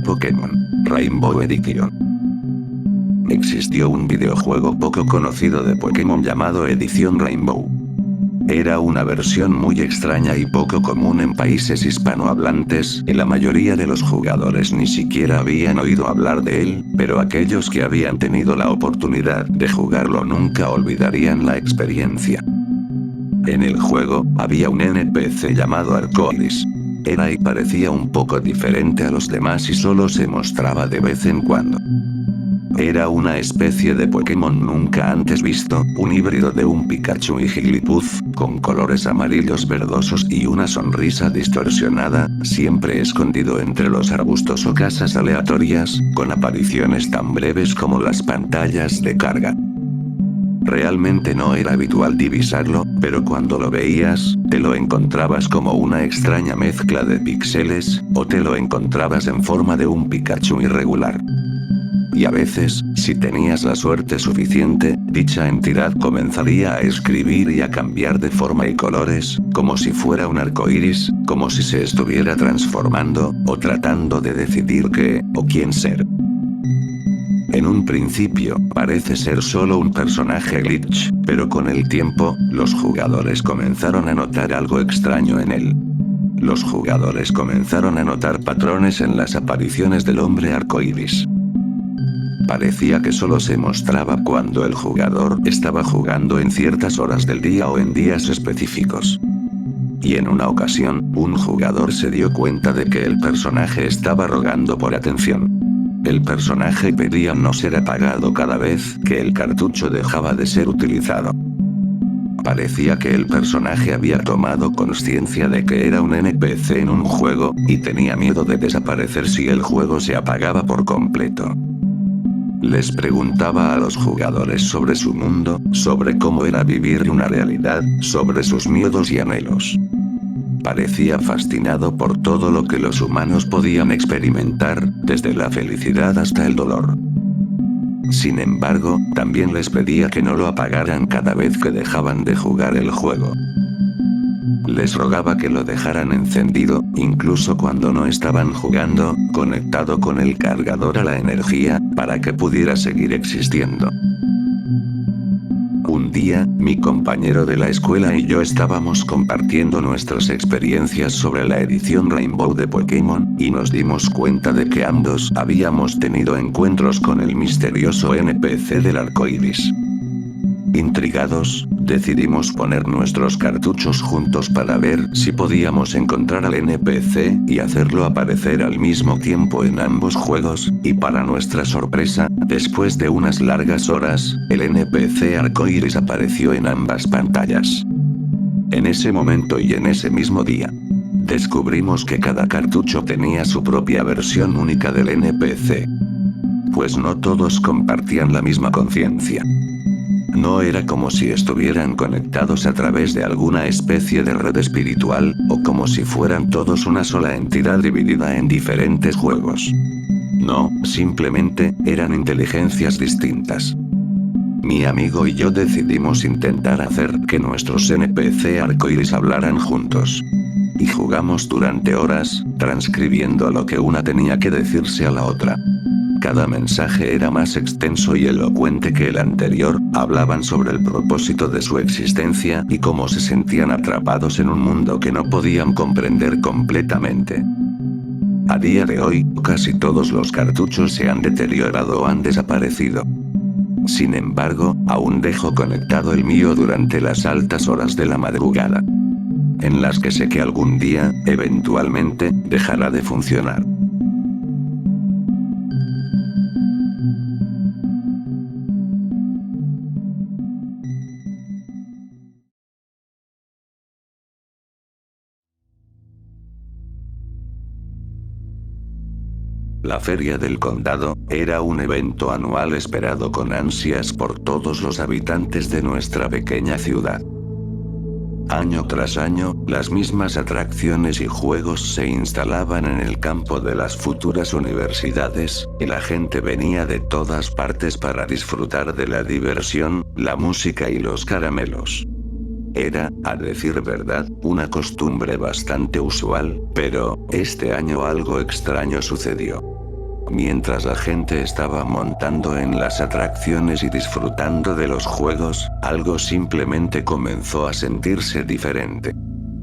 Pokémon Rainbow Edition. Existió un videojuego poco conocido de Pokémon llamado Edición Rainbow. Era una versión muy extraña y poco común en países hispanohablantes, y la mayoría de los jugadores ni siquiera habían oído hablar de él, pero aquellos que habían tenido la oportunidad de jugarlo nunca olvidarían la experiencia. En el juego, había un NPC llamado Arcoiris. Era y parecía un poco diferente a los demás y solo se mostraba de vez en cuando. Era una especie de Pokémon nunca antes visto, un híbrido de un Pikachu y Jigglypuff, con colores amarillos verdosos y una sonrisa distorsionada, siempre escondido entre los arbustos o casas aleatorias, con apariciones tan breves como las pantallas de carga. Realmente no era habitual divisarlo, pero cuando lo veías, te lo encontrabas como una extraña mezcla de píxeles, o te lo encontrabas en forma de un Pikachu irregular. Y a veces, si tenías la suerte suficiente, dicha entidad comenzaría a escribir y a cambiar de forma y colores, como si fuera un arcoíris, como si se estuviera transformando, o tratando de decidir qué, o quién ser. En un principio, parece ser solo un personaje glitch, pero con el tiempo, los jugadores comenzaron a notar algo extraño en él. Los jugadores comenzaron a notar patrones en las apariciones del hombre arcoíris. Parecía que solo se mostraba cuando el jugador estaba jugando en ciertas horas del día o en días específicos. Y en una ocasión, un jugador se dio cuenta de que el personaje estaba rogando por atención. El personaje pedía no ser apagado cada vez que el cartucho dejaba de ser utilizado. Parecía que el personaje había tomado conciencia de que era un NPC en un juego, y tenía miedo de desaparecer si el juego se apagaba por completo. Les preguntaba a los jugadores sobre su mundo, sobre cómo era vivir una realidad, sobre sus miedos y anhelos. Parecía fascinado por todo lo que los humanos podían experimentar, desde la felicidad hasta el dolor. Sin embargo, también les pedía que no lo apagaran cada vez que dejaban de jugar el juego. Les rogaba que lo dejaran encendido, incluso cuando no estaban jugando, conectado con el cargador a la energía, para que pudiera seguir existiendo. Un día, mi compañero de la escuela y yo estábamos compartiendo nuestras experiencias sobre la edición Rainbow de Pokémon, y nos dimos cuenta de que ambos habíamos tenido encuentros con el misterioso NPC del arcoíris. Intrigados, decidimos poner nuestros cartuchos juntos para ver si podíamos encontrar al NPC y hacerlo aparecer al mismo tiempo en ambos juegos, y para nuestra sorpresa, después de unas largas horas, el NPC arcoíris apareció en ambas pantallas. En ese momento y en ese mismo día, descubrimos que cada cartucho tenía su propia versión única del NPC. Pues no todos compartían la misma conciencia. No era como si estuvieran conectados a través de alguna especie de red espiritual, o como si fueran todos una sola entidad dividida en diferentes juegos. No, simplemente, eran inteligencias distintas. Mi amigo y yo decidimos intentar hacer que nuestros NPC arcoíris hablaran juntos. Y jugamos durante horas, transcribiendo lo que una tenía que decirse a la otra. Cada mensaje era más extenso y elocuente que el anterior, hablaban sobre el propósito de su existencia y cómo se sentían atrapados en un mundo que no podían comprender completamente. A día de hoy, casi todos los cartuchos se han deteriorado o han desaparecido. Sin embargo, aún dejo conectado el mío durante las altas horas de la madrugada, en las que sé que algún día, eventualmente, dejará de funcionar. La Feria del Condado era un evento anual esperado con ansias por todos los habitantes de nuestra pequeña ciudad. Año tras año, las mismas atracciones y juegos se instalaban en el campo de las futuras universidades, y la gente venía de todas partes para disfrutar de la diversión, la música y los caramelos. Era, a decir verdad, una costumbre bastante usual, pero, este año algo extraño sucedió. Mientras la gente estaba montando en las atracciones y disfrutando de los juegos, algo simplemente comenzó a sentirse diferente.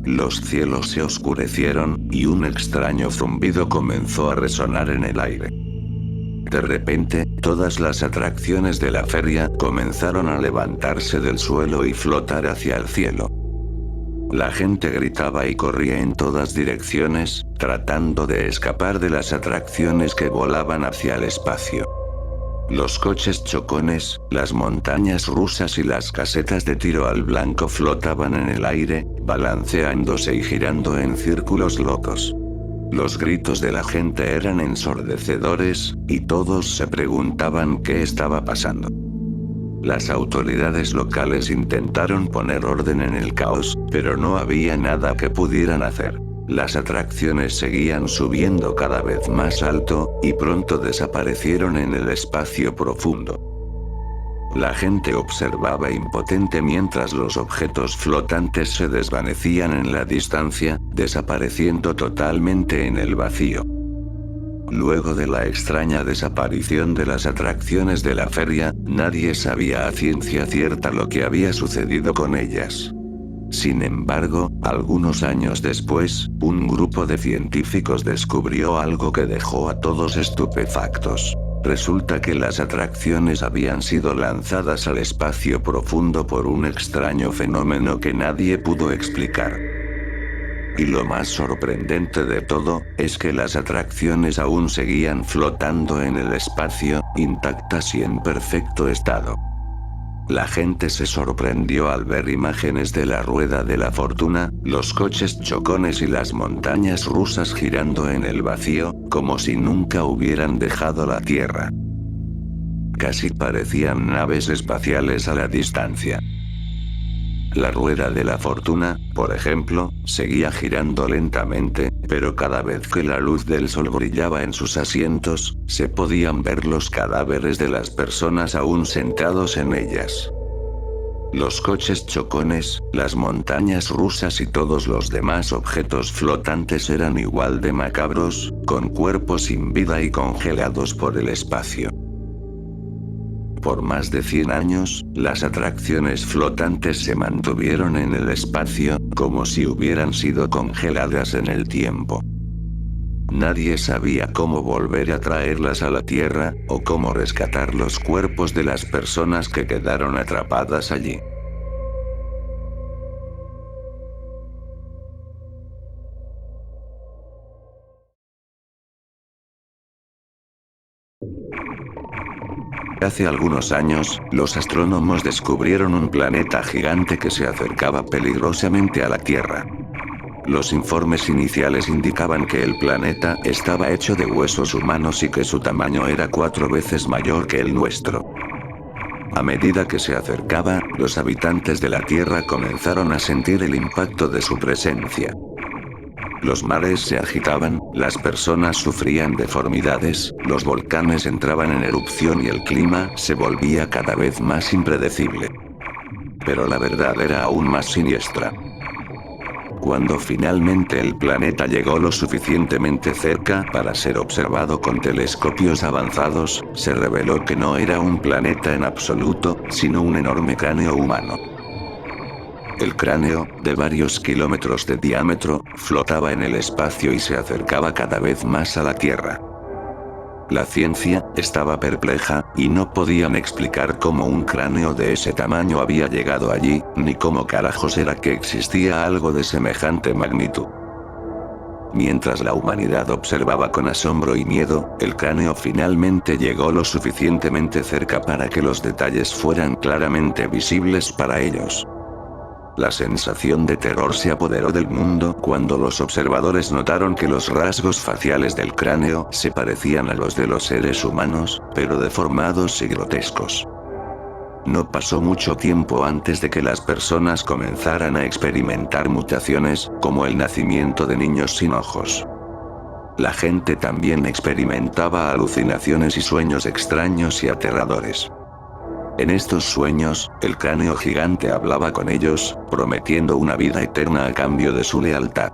Los cielos se oscurecieron, y un extraño zumbido comenzó a resonar en el aire. De repente, todas las atracciones de la feria comenzaron a levantarse del suelo y flotar hacia el cielo. La gente gritaba y corría en todas direcciones, tratando de escapar de las atracciones que volaban hacia el espacio. Los coches chocones, las montañas rusas y las casetas de tiro al blanco flotaban en el aire, balanceándose y girando en círculos locos. Los gritos de la gente eran ensordecedores, y todos se preguntaban qué estaba pasando. Las autoridades locales intentaron poner orden en el caos, pero no había nada que pudieran hacer. Las atracciones seguían subiendo cada vez más alto, y pronto desaparecieron en el espacio profundo. La gente observaba impotente mientras los objetos flotantes se desvanecían en la distancia, desapareciendo totalmente en el vacío. Luego de la extraña desaparición de las atracciones de la feria, nadie sabía a ciencia cierta lo que había sucedido con ellas. Sin embargo, algunos años después, un grupo de científicos descubrió algo que dejó a todos estupefactos. Resulta que las atracciones habían sido lanzadas al espacio profundo por un extraño fenómeno que nadie pudo explicar. Y lo más sorprendente de todo, es que las atracciones aún seguían flotando en el espacio, intactas y en perfecto estado. La gente se sorprendió al ver imágenes de la rueda de la fortuna, los coches chocones y las montañas rusas girando en el vacío, como si nunca hubieran dejado la Tierra. Casi parecían naves espaciales a la distancia. La rueda de la fortuna, por ejemplo, seguía girando lentamente, pero cada vez que la luz del sol brillaba en sus asientos, se podían ver los cadáveres de las personas aún sentados en ellas. Los coches chocones, las montañas rusas y todos los demás objetos flotantes eran igual de macabros, con cuerpos sin vida y congelados por el espacio. Por más de 100 años, las atracciones flotantes se mantuvieron en el espacio, como si hubieran sido congeladas en el tiempo. Nadie sabía cómo volver a traerlas a la Tierra, o cómo rescatar los cuerpos de las personas que quedaron atrapadas allí. Hace algunos años, los astrónomos descubrieron un planeta gigante que se acercaba peligrosamente a la Tierra. Los informes iniciales indicaban que el planeta estaba hecho de huesos humanos y que su tamaño era 4 veces mayor que el nuestro. A medida que se acercaba, los habitantes de la Tierra comenzaron a sentir el impacto de su presencia. Los mares se agitaban, las personas sufrían deformidades, los volcanes entraban en erupción y el clima se volvía cada vez más impredecible. Pero la verdad era aún más siniestra. Cuando finalmente el planeta llegó lo suficientemente cerca para ser observado con telescopios avanzados, se reveló que no era un planeta en absoluto, sino un enorme cráneo humano. El cráneo, de varios kilómetros de diámetro, flotaba en el espacio y se acercaba cada vez más a la Tierra. La ciencia estaba perpleja, y no podían explicar cómo un cráneo de ese tamaño había llegado allí, ni cómo carajos era que existía algo de semejante magnitud. Mientras la humanidad observaba con asombro y miedo, el cráneo finalmente llegó lo suficientemente cerca para que los detalles fueran claramente visibles para ellos. La sensación de terror se apoderó del mundo cuando los observadores notaron que los rasgos faciales del cráneo se parecían a los de los seres humanos, pero deformados y grotescos. No pasó mucho tiempo antes de que las personas comenzaran a experimentar mutaciones, como el nacimiento de niños sin ojos. La gente también experimentaba alucinaciones y sueños extraños y aterradores. En estos sueños, el cráneo gigante hablaba con ellos, prometiendo una vida eterna a cambio de su lealtad.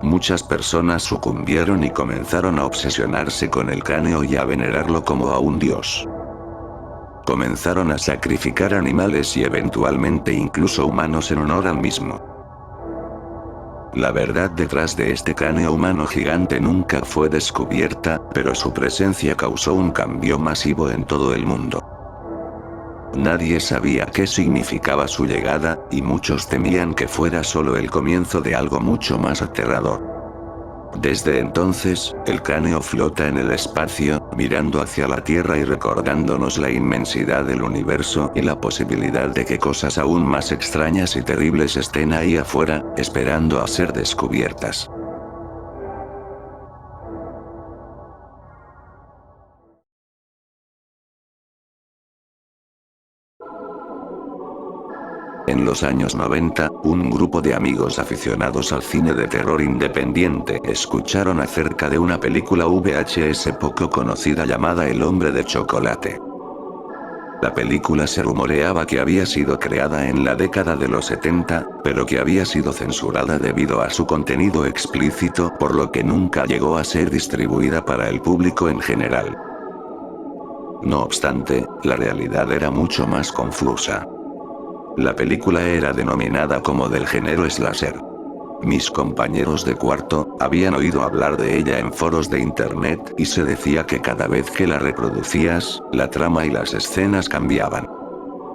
Muchas personas sucumbieron y comenzaron a obsesionarse con el cráneo y a venerarlo como a un dios. Comenzaron a sacrificar animales y eventualmente incluso humanos en honor al mismo. La verdad detrás de este cráneo humano gigante nunca fue descubierta, pero su presencia causó un cambio masivo en todo el mundo. Nadie sabía qué significaba su llegada, y muchos temían que fuera solo el comienzo de algo mucho más aterrador. Desde entonces, el cráneo flota en el espacio, mirando hacia la Tierra y recordándonos la inmensidad del universo y la posibilidad de que cosas aún más extrañas y terribles estén ahí afuera, esperando a ser descubiertas. En los años 90, un grupo de amigos aficionados al cine de terror independiente escucharon acerca de una película VHS poco conocida llamada El hombre de chocolate. La película se rumoreaba que había sido creada en la década de los 70, pero que había sido censurada debido a su contenido explícito, por lo que nunca llegó a ser distribuida para el público en general. No obstante, la realidad era mucho más confusa. La película era denominada como del género slasher. Mis compañeros de cuarto habían oído hablar de ella en foros de internet y se decía que cada vez que la reproducías, la trama y las escenas cambiaban.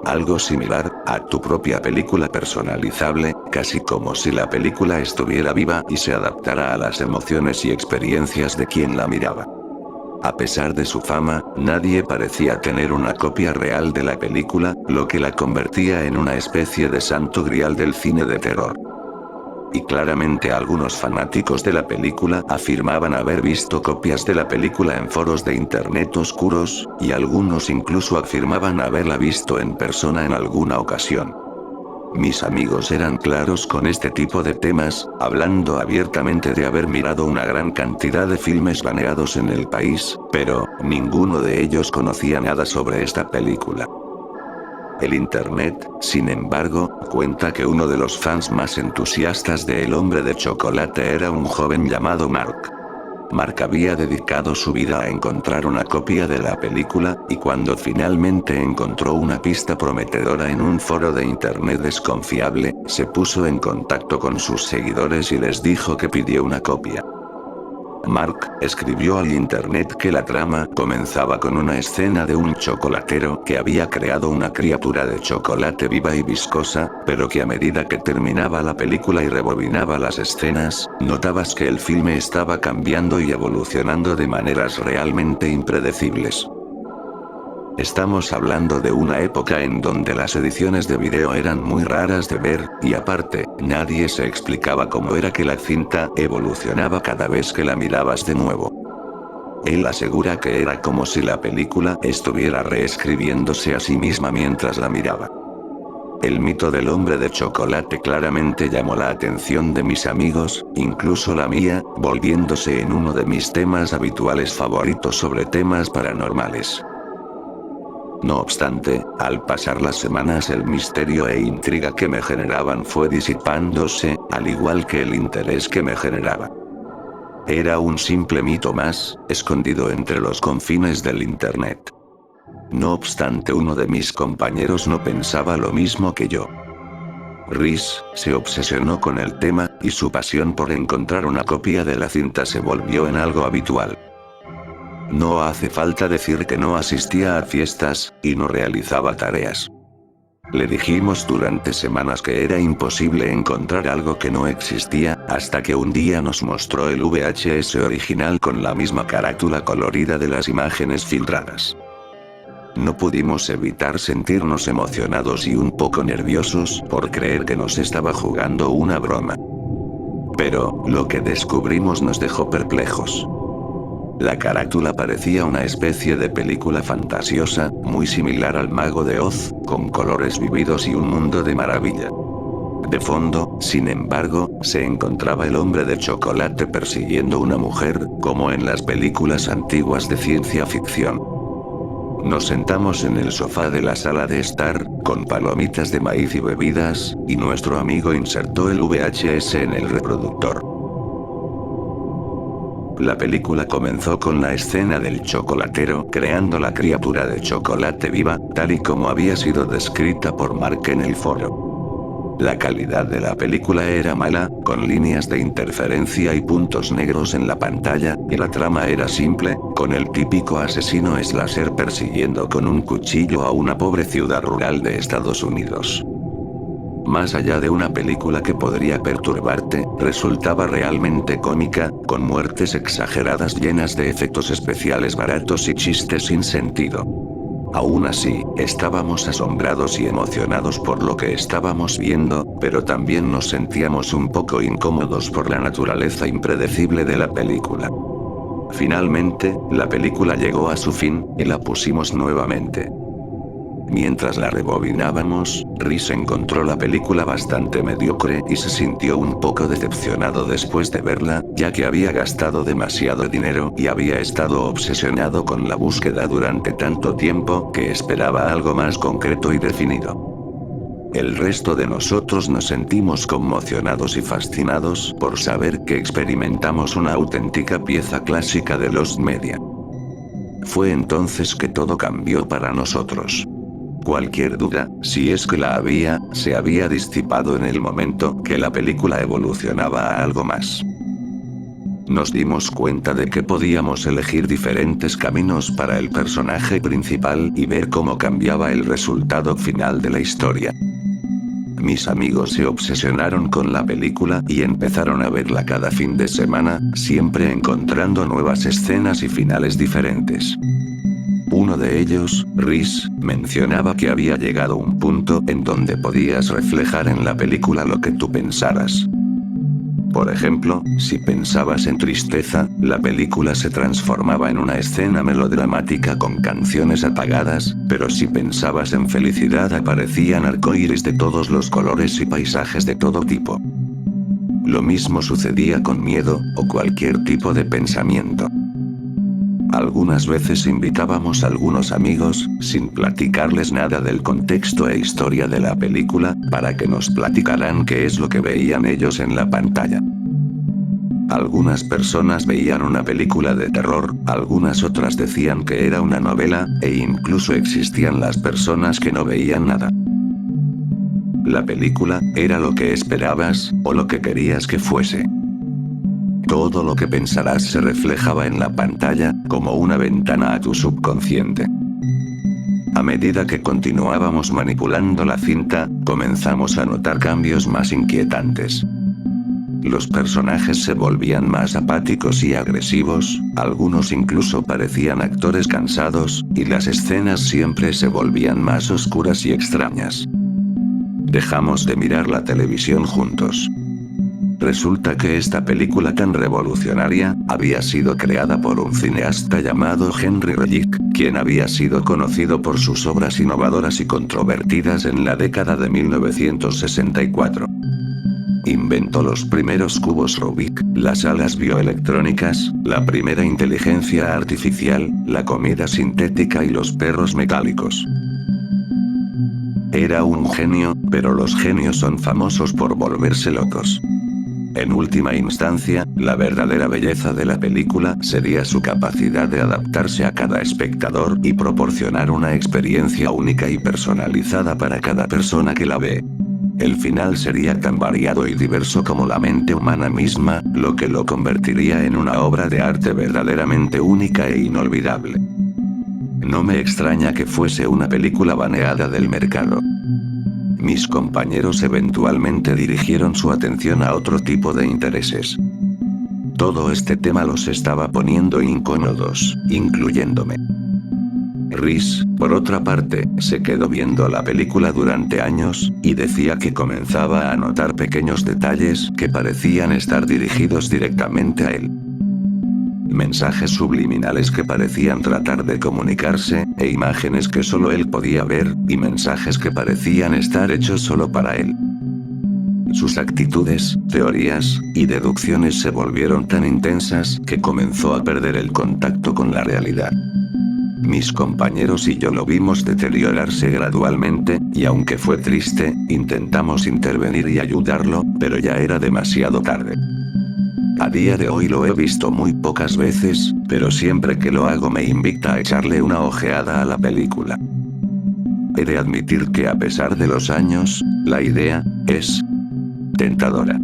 Algo similar a tu propia película personalizable, casi como si la película estuviera viva y se adaptara a las emociones y experiencias de quien la miraba. A pesar de su fama, nadie parecía tener una copia real de la película, lo que la convertía en una especie de santo grial del cine de terror. Y claramente algunos fanáticos de la película afirmaban haber visto copias de la película en foros de internet oscuros, y algunos incluso afirmaban haberla visto en persona en alguna ocasión. Mis amigos eran claros con este tipo de temas, hablando abiertamente de haber mirado una gran cantidad de filmes baneados en el país, pero ninguno de ellos conocía nada sobre esta película. El internet, sin embargo, cuenta que uno de los fans más entusiastas de El hombre de chocolate era un joven llamado Mark. Mark había dedicado su vida a encontrar una copia de la película, y cuando finalmente encontró una pista prometedora en un foro de internet desconfiable, se puso en contacto con sus seguidores y les dijo que pidió una copia. Mark escribió al internet que la trama comenzaba con una escena de un chocolatero que había creado una criatura de chocolate viva y viscosa, pero que a medida que terminaba la película y rebobinaba las escenas, notabas que el filme estaba cambiando y evolucionando de maneras realmente impredecibles. Estamos hablando de una época en donde las ediciones de video eran muy raras de ver, y aparte, nadie se explicaba cómo era que la cinta evolucionaba cada vez que la mirabas de nuevo. Él asegura que era como si la película estuviera reescribiéndose a sí misma mientras la miraba. El mito del hombre de chocolate claramente llamó la atención de mis amigos, incluso la mía, volviéndose en uno de mis temas habituales favoritos sobre temas paranormales. No obstante, al pasar las semanas el misterio e intriga que me generaban fue disipándose, al igual que el interés que me generaba. Era un simple mito más, escondido entre los confines del internet. No obstante, uno de mis compañeros no pensaba lo mismo que yo. Rhys se obsesionó con el tema, y su pasión por encontrar una copia de la cinta se volvió en algo habitual. No hace falta decir que no asistía a fiestas, y no realizaba tareas. Le dijimos durante semanas que era imposible encontrar algo que no existía, hasta que un día nos mostró el VHS original con la misma carátula colorida de las imágenes filtradas. No pudimos evitar sentirnos emocionados y un poco nerviosos por creer que nos estaba jugando una broma. Pero, lo que descubrimos nos dejó perplejos. La carátula parecía una especie de película fantasiosa, muy similar al Mago de Oz, con colores vividos y un mundo de maravilla. De fondo, sin embargo, se encontraba el hombre de chocolate persiguiendo una mujer, como en las películas antiguas de ciencia ficción. Nos sentamos en el sofá de la sala de estar, con palomitas de maíz y bebidas, y nuestro amigo insertó el VHS en el reproductor. La película comenzó con la escena del chocolatero creando la criatura de chocolate viva, tal y como había sido descrita por Mark en el foro. La calidad de la película era mala, con líneas de interferencia y puntos negros en la pantalla, y la trama era simple, con el típico asesino slasher persiguiendo con un cuchillo a una pobre ciudad rural de Estados Unidos. Más allá de una película que podría perturbarte, resultaba realmente cómica, con muertes exageradas llenas de efectos especiales baratos y chistes sin sentido. Aún así, estábamos asombrados y emocionados por lo que estábamos viendo, pero también nos sentíamos un poco incómodos por la naturaleza impredecible de la película. Finalmente, la película llegó a su fin, y la pusimos nuevamente. Mientras la rebobinábamos, Rhys encontró la película bastante mediocre y se sintió un poco decepcionado después de verla, ya que había gastado demasiado dinero y había estado obsesionado con la búsqueda durante tanto tiempo que esperaba algo más concreto y definido. El resto de nosotros nos sentimos conmocionados y fascinados por saber que experimentamos una auténtica pieza clásica de los media. Fue entonces que todo cambió para nosotros. Cualquier duda, si es que la había, se había disipado en el momento que la película evolucionaba a algo más. Nos dimos cuenta de que podíamos elegir diferentes caminos para el personaje principal y ver cómo cambiaba el resultado final de la historia. Mis amigos se obsesionaron con la película y empezaron a verla cada fin de semana, siempre encontrando nuevas escenas y finales diferentes. Uno de ellos, Rhys, mencionaba que había llegado un punto en donde podías reflejar en la película lo que tú pensaras. Por ejemplo, si pensabas en tristeza, la película se transformaba en una escena melodramática con canciones apagadas, pero si pensabas en felicidad aparecían arcoíris de todos los colores y paisajes de todo tipo. Lo mismo sucedía con miedo, o cualquier tipo de pensamiento. Algunas veces invitábamos a algunos amigos, sin platicarles nada del contexto e historia de la película, para que nos platicaran qué es lo que veían ellos en la pantalla. Algunas personas veían una película de terror, algunas otras decían que era una novela, e incluso existían las personas que no veían nada. La película era lo que esperabas, o lo que querías que fuese. Todo lo que pensarás se reflejaba en la pantalla, como una ventana a tu subconsciente. A medida que continuábamos manipulando la cinta, comenzamos a notar cambios más inquietantes. Los personajes se volvían más apáticos y agresivos, algunos incluso parecían actores cansados, y las escenas siempre se volvían más oscuras y extrañas. Dejamos de mirar la televisión juntos. Resulta que esta película tan revolucionaria, había sido creada por un cineasta llamado Henry Selick, quien había sido conocido por sus obras innovadoras y controvertidas en la década de 1964. Inventó los primeros cubos Rubik, las alas bioelectrónicas, la primera inteligencia artificial, la comida sintética y los perros metálicos. Era un genio, pero los genios son famosos por volverse locos. En última instancia, la verdadera belleza de la película sería su capacidad de adaptarse a cada espectador y proporcionar una experiencia única y personalizada para cada persona que la ve. El final sería tan variado y diverso como la mente humana misma, lo que lo convertiría en una obra de arte verdaderamente única e inolvidable. No me extraña que fuese una película baneada del mercado. Mis compañeros eventualmente dirigieron su atención a otro tipo de intereses. Todo este tema los estaba poniendo incómodos, incluyéndome. Rhys, por otra parte, se quedó viendo la película durante años, y decía que comenzaba a notar pequeños detalles que parecían estar dirigidos directamente a él. Mensajes subliminales que parecían tratar de comunicarse, e imágenes que solo él podía ver, y mensajes que parecían estar hechos solo para él. Sus actitudes, teorías, y deducciones se volvieron tan intensas que comenzó a perder el contacto con la realidad. Mis compañeros y yo lo vimos deteriorarse gradualmente, y aunque fue triste, intentamos intervenir y ayudarlo, pero ya era demasiado tarde. A día de hoy lo he visto muy pocas veces, pero siempre que lo hago me invita a echarle una ojeada a la película. He de admitir que a pesar de los años, la idea es tentadora.